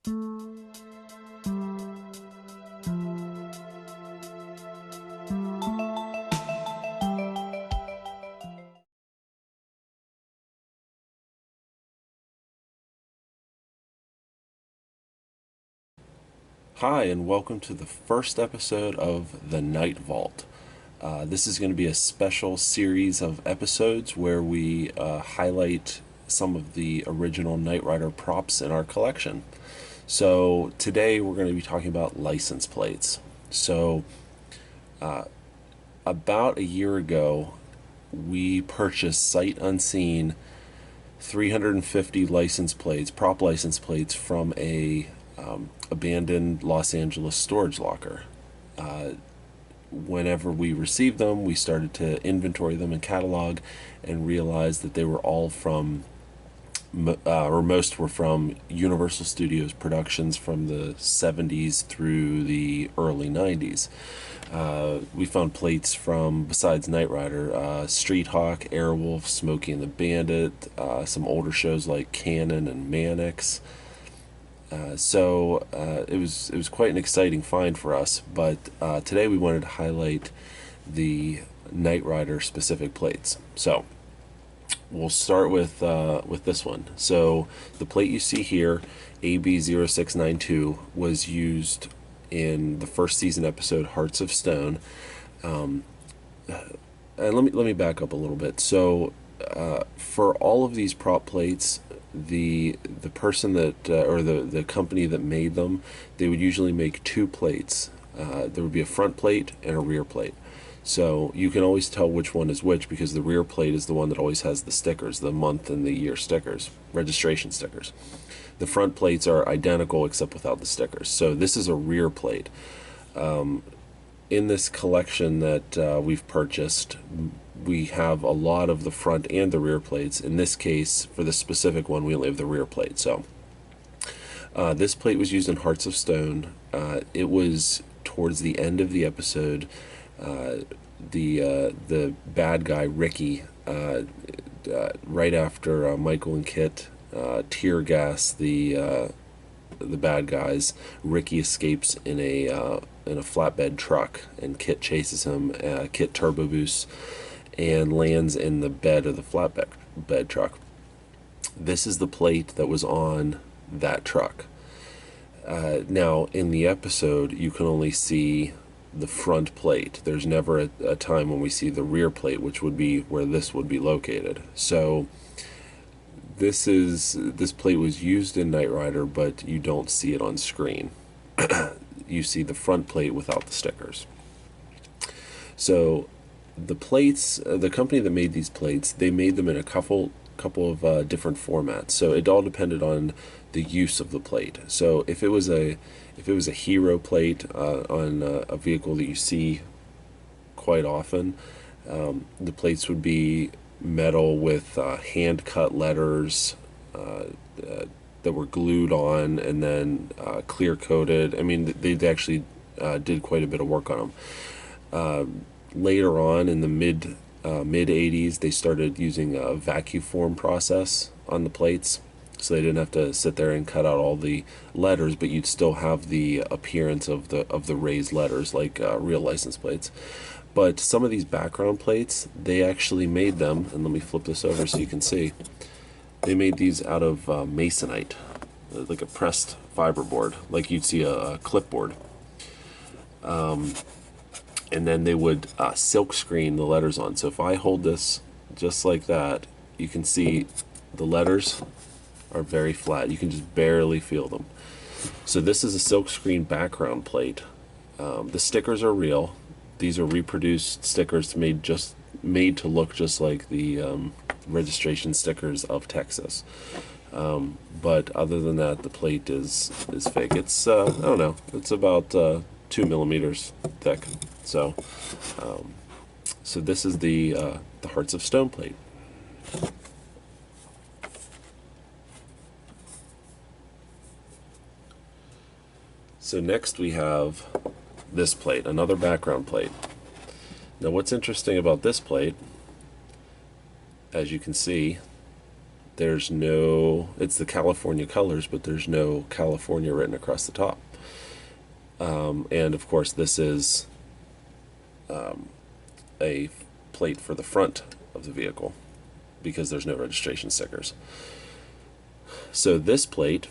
Hi, and welcome to the first episode of The Night Vault. This is going to be a special series of episodes where we highlight some of the original Knight Rider props in our collection. So, today we're going to be talking about license plates. So, about a year ago, we purchased sight unseen 350 license plates, prop license plates from a abandoned Los Angeles storage locker. Whenever we received them, we started to inventory them and catalog and realized that they were all from, or most were from Universal Studios productions from the 70s through the early 90s. We found plates from, besides Knight Rider, Street Hawk, Airwolf, Smokey and the Bandit, some older shows like Cannon and Mannix. It was quite an exciting find for us. But today we wanted to highlight the Knight Rider specific plates. So we'll start with this one. So the plate you see here, AB0692, was used in the first season episode Hearts of Stone. And let me back up a little bit. So for all of these prop plates, the person that or the company that made them, they would usually make two plates. There would be a front plate and a rear plate. So you can always tell which one is which because the rear plate is the one that always has the stickers, the month and the year stickers, registration stickers. The front plates are identical except without the stickers. So this is a rear plate. In this collection that we've purchased, we have a lot of the front and the rear plates. In this case, for this specific one, we only have the rear plate. So this plate was used in Hearts of Stone. It was towards the end of the episode. The bad guy Ricky, right after Michael and Kit tear gas the bad guys, Ricky escapes in a flatbed truck, and Kit chases him. Kit turbo boosts and lands in the bed of the flatbed truck. This is the plate that was on that truck. Now, in the episode, you can only see the front plate. There's never a time when we see the rear plate, which would be where this would be located. So this plate was used in Knight Rider, but you don't see it on screen. You see the front plate without the stickers. So the plates, the company that made these plates, they made them in a couple of different formats. So it all depended on the use of the plate. So if it was a hero plate on a vehicle that you see quite often, the plates would be metal with hand cut letters that were glued on and then clear coated. I mean, they actually did quite a bit of work on them. Later on in the mid 80s, they started using a vacuum form process on the plates, so they didn't have to sit there and cut out all the letters, but you'd still have the appearance of the raised letters like real license plates. But some of these background plates, they actually made them, and let me flip this over so you can see. They made these out of masonite, like a pressed fiberboard, like you'd see a clipboard. And then they would silk screen the letters on. So if I hold this just like that, you can see the letters are very flat. You can just barely feel them. So this is a silk screen background plate. The stickers are real. These are reproduced stickers made to look just like the registration stickers of Texas. But other than that, the plate is fake. It's I don't know. It's about 2 millimeters thick. So this is the Hearts of Stone plate. So next we have this plate, another background plate. Now what's interesting about this plate, as you can see, there's no, it's the California colors, but there's no California written across the top. And of course, this is a plate for the front of the vehicle because there's no registration stickers. So this plate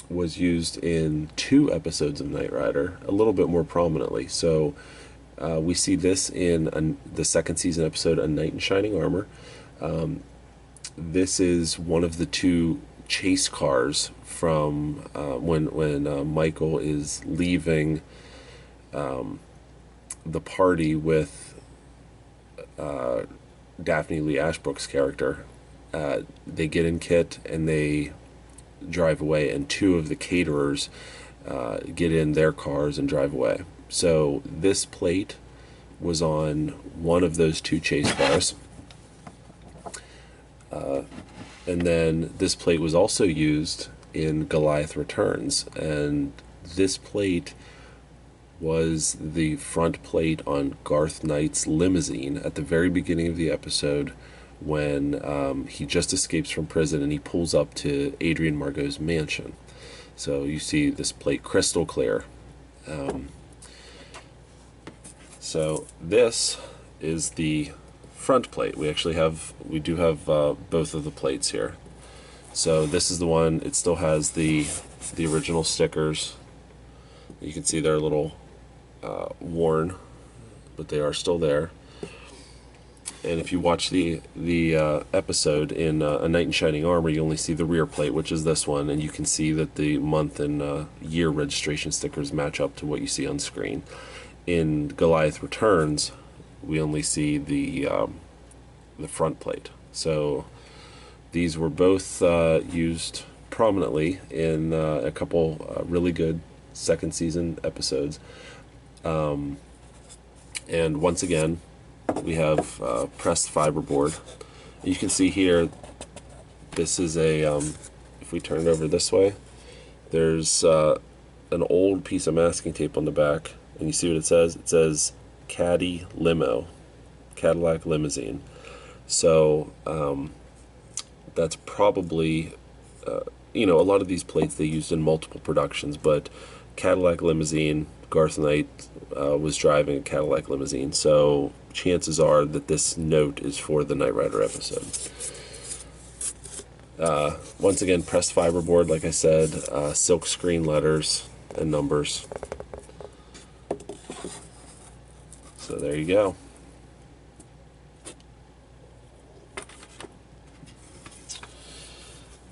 was used in 2 episodes of Knight Rider a little bit more prominently. So we see this in the 2nd season episode, A Knight in Shining Armor. This is one of the 2 chase cars from when Michael is leaving the party with Daphne Lee Ashbrook's character. They get in KITT and they drive away, and 2 of the caterers get in their cars and drive away. So this plate was on one of those 2 chase cars. And then this plate was also used in Goliath Returns, and this plate was the front plate on Garth Knight's limousine at the very beginning of the episode when he just escapes from prison and he pulls up to Adrienne Margot's mansion. So you see this plate crystal clear. So this is the front plate. We do have both of the plates here. So this is the one. It still has the original stickers. You can see they're a little worn, but they are still there. And if you watch the episode in A Knight in Shining Armor, you only see the rear plate, which is this one, and you can see that the month and year registration stickers match up to what you see on screen. In Goliath Returns, we only see the front plate. So these were both used prominently in a couple really good 2nd season episodes. And once again, we have pressed fiberboard. You can see here, this is a, if we turn it over this way, there's an old piece of masking tape on the back, and you see what it says? It says Caddy Limo, Cadillac Limousine. So that's probably, a lot of these plates they used in multiple productions, but Cadillac Limousine, Garth Knight was driving a Cadillac Limousine, so chances are that this note is for the Knight Rider episode. Once again, pressed fiberboard, like I said, silk screen letters and numbers. So there you go.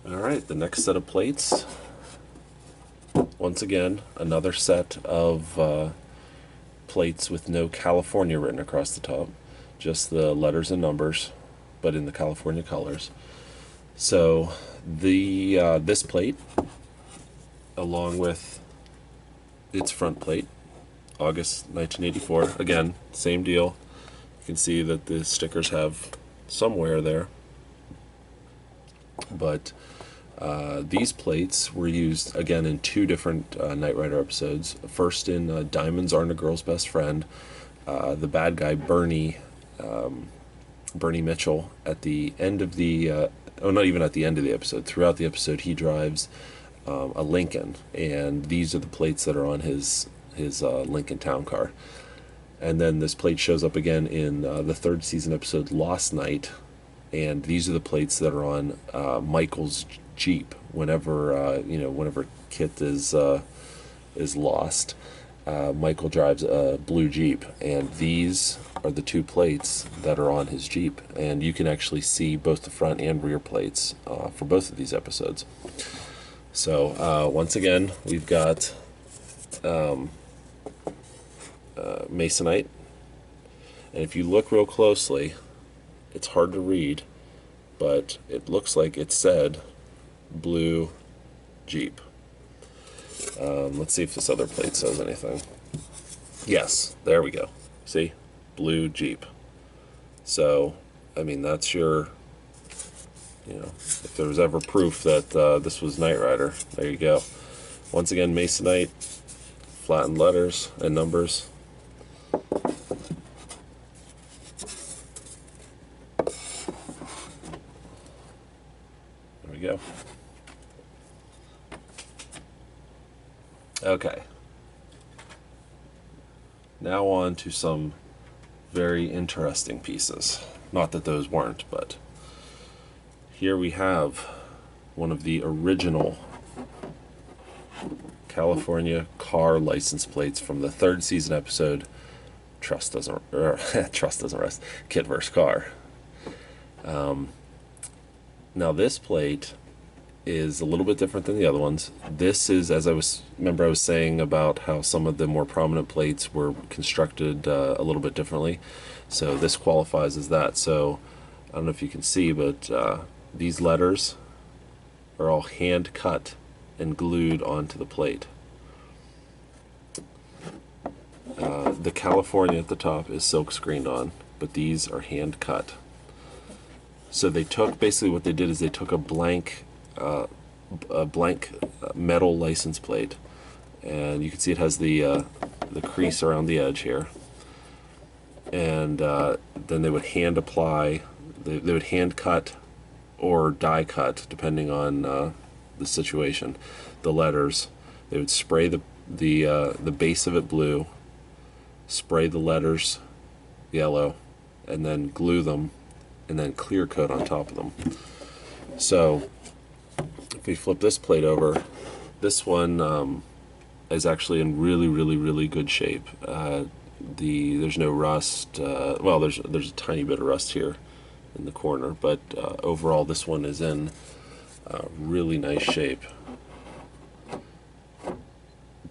Alright, the next set of plates. Once again, another set of plates with no California written across the top. Just the letters and numbers, but in the California colors. So this plate, along with its front plate, August 1984. Again, same deal. You can see that the stickers have some wear there. But these plates were used, again, in 2 different Knight Rider episodes. First in Diamonds Aren't a Girl's Best Friend. The bad guy, Bernie Mitchell, at the end of the... not even at the end of the episode. Throughout the episode, he drives a Lincoln. And these are the plates that are on his Lincoln Town Car. And then this plate shows up again in the 3rd season episode Lost Night, and these are the plates that are on Michael's Jeep whenever KITT is lost. Michael drives a blue Jeep, and these are the 2 plates that are on his Jeep, and you can actually see both the front and rear plates for both of these episodes. So once again, we've got Masonite, and if you look real closely, it's hard to read, but it looks like it said blue Jeep. Let's see if this other plate says anything. Yes, there we go. See? Blue Jeep. So, I mean, that's your, if there was ever proof that this was Knight Rider, there you go. Once again, Masonite, flattened letters and numbers. Okay. Now on to some very interesting pieces. Not that those weren't, but here we have one of the original California car license plates from the third season episode Trust Doesn't Trust Doesn't Rest, Kit vs. Car. Now this plate is a little bit different than the other ones. This is, as I was saying about how some of the more prominent plates were constructed a little bit differently. So this qualifies as that. So I don't know if you can see, but these letters are all hand cut and glued onto the plate. The California at the top is silk screened on, but these are hand cut. So they took, basically what they did is they took a blank metal license plate, and you can see it has the crease around the edge here, and then they would hand apply, they would hand cut or die cut depending on the situation, the letters. They would spray the base of it blue, spray the letters yellow, and then glue them, and then clear coat on top of them. So if we flip this plate over, this one is actually in really good shape. There's no rust. Well, there's a tiny bit of rust here in the corner, but overall this one is in really nice shape.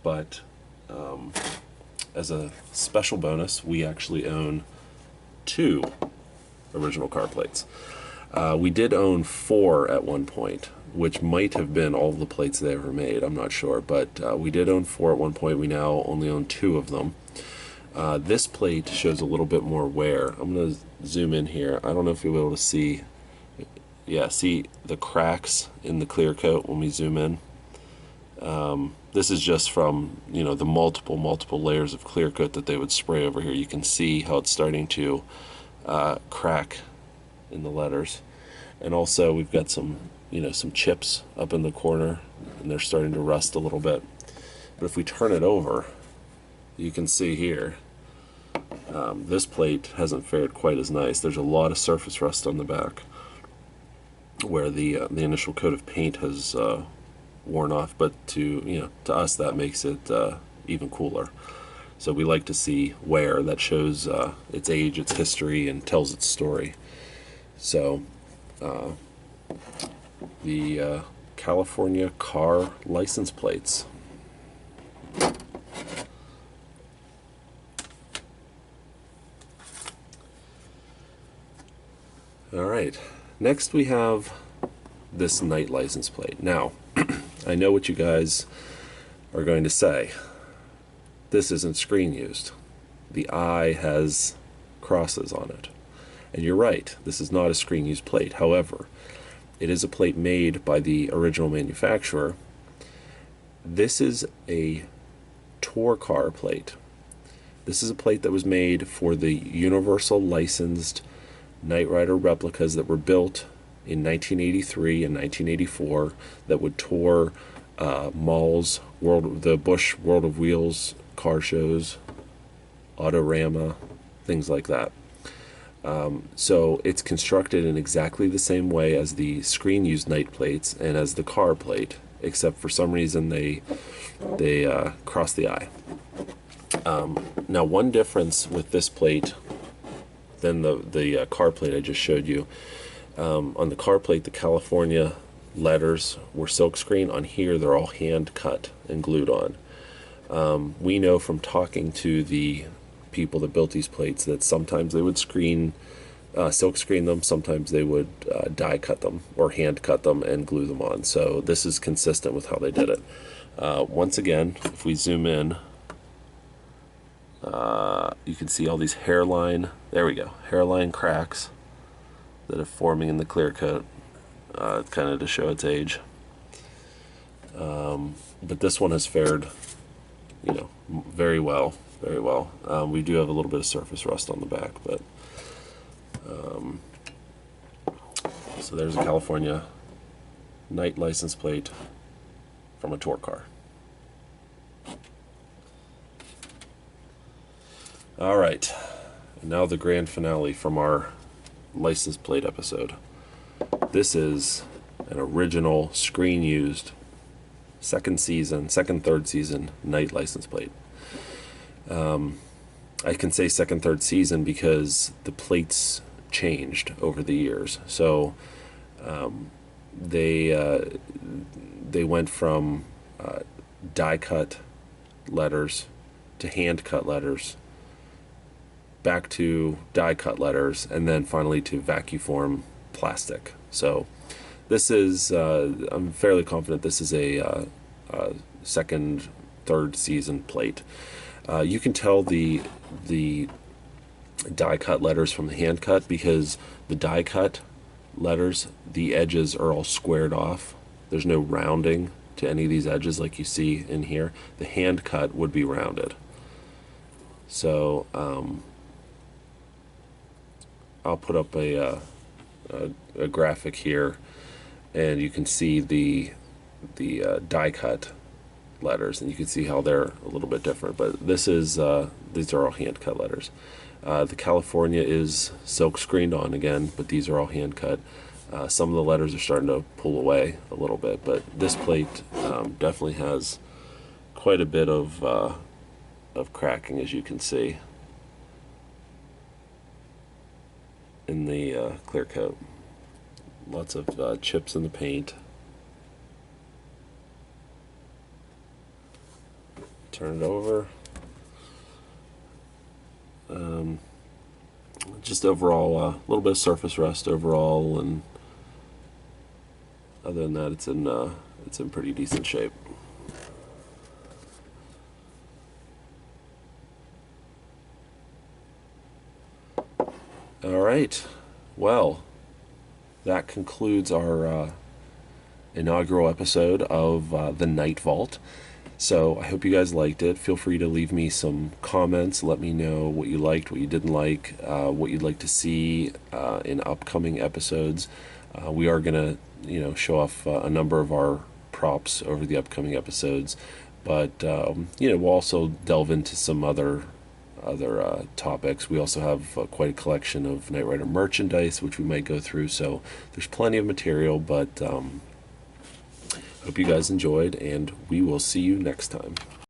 But as a special bonus, we actually own 2 original car plates. We did own 4 at one point, which might have been all the plates they ever made. I'm not sure, but we did own 4 at one point. We now only own 2 of them. This plate shows a little bit more wear. I'm going to zoom in here. I don't know if you'll be able to see. Yeah, see the cracks in the clear coat when we zoom in. This is just from, the multiple layers of clear coat that they would spray over here. You can see how it's starting to crack in the letters, and also we've got some chips up in the corner, and they're starting to rust a little bit. But if we turn it over, you can see here this plate hasn't fared quite as nice. There's a lot of surface rust on the back where the initial coat of paint has worn off, but to us that makes it even cooler. So we like to see wear that shows its age, its history, and tells its story. So the California car license plates. All right, next we have this night license plate. Now, I know what you guys are going to say. This isn't screen used. The eye has crosses on it. And you're right, this is not a screen used plate. However, it is a plate made by the original manufacturer. This is a tour car plate. This is a plate that was made for the Universal licensed Knight Rider replicas that were built in 1983 and 1984 that would tour malls, the Busch World of Wheels car shows, Autorama, things like that. So it's constructed in exactly the same way as the screen used night plates and as the car plate, except for some reason they cross the eye. Now, one difference with this plate than the car plate I just showed you, on the car plate the California letters were silkscreen. On here they're all hand cut and glued on. We know from talking to the people that built these plates that sometimes they would silk screen them, sometimes they would die cut them or hand cut them and glue them on. So this is consistent with how they did it. Once again, if we zoom in, you can see all these hairline cracks that are forming in the clear coat, kind of to show its age. But this one has fared very well. We do have a little bit of surface rust on the back, but so there's a California night license plate from a tour car. All right, and now the grand finale from our license plate episode. This is an original screen used second, third season night license plate. I can say second, third season because the plates changed over the years. So they went from die cut letters to hand cut letters, back to die cut letters, and then finally to vacuform plastic. So this is I'm fairly confident this is a second, third season plate. You can tell the die cut letters from the hand cut because the die cut letters, the edges are all squared off. There's no rounding to any of these edges like you see in here. The hand cut would be rounded. So I'll put up a graphic here, and you can see the die cut letters, and you can see how they're a little bit different. But this is these are all hand cut letters. The California is silk screened on again, but these are all hand cut. Some of the letters are starting to pull away a little bit, but this plate definitely has quite a bit of cracking, as you can see in the clear coat. Lots of chips in the paint. Turn it over. Just overall a little bit of surface rust overall, and other than that, it's in pretty decent shape. All right, well, that concludes our inaugural episode of the Night Vault. So I hope you guys liked it. Feel free to leave me some comments. Let me know what you liked, what you didn't like, what you'd like to see in upcoming episodes. We are gonna, show off a number of our props over the upcoming episodes, but we'll also delve into some other topics. We also have quite a collection of Knight Rider merchandise, which we might go through. So there's plenty of material, but hope you guys enjoyed, and we will see you next time.